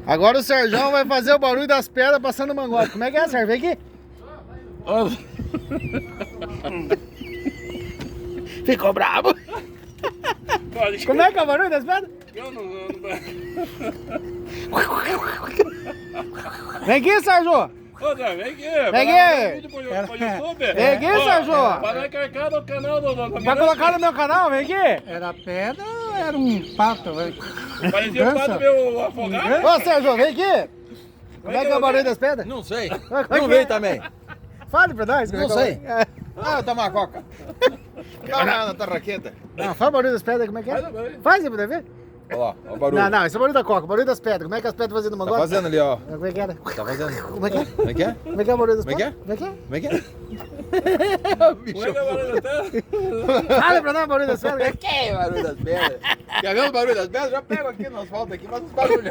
Agora o Serjão vai fazer o barulho das pedras passando o mangote. Como é que é, Sérgio? Vem aqui. Ficou bravo. Como é que é o barulho das pedras? Eu não. Vem aqui, Sérgio. Ô, Zé, vem aqui. Vem aqui. Vem aqui, Sérgio. Para carregar no canal do Vai colocar no meu canal, vem aqui. Era pedra ou era um pato? Parecia um pato meu afogado. Ô, Sérgio, vem aqui. Como é que é o barulho das pedras? Não sei. Como é Não que é? veio também. Fale pra nós. Não sei. Ah, eu tomo uma coca. Calma na tarraqueta. Não, fala o barulho das pedras, como é que é? Faz aí pra ver. Olha lá, olha o barulho. Não, esse é o barulho da coca, o barulho das pedras. Como é que as pedras fazendo no Tá mangote? fazendo ali, ó. Como é que era? Tá fazendo. Como é que é? Como é que é? Como é que é o barulho das Como é que é? pedras? Como é que é? Como é que é? Bicho. Fala pra nós o barulho das pedras. Que barulho das pedras? Quer ver o barulho das pedras? Já pego aqui no asfalto aqui, faz uns barulhos.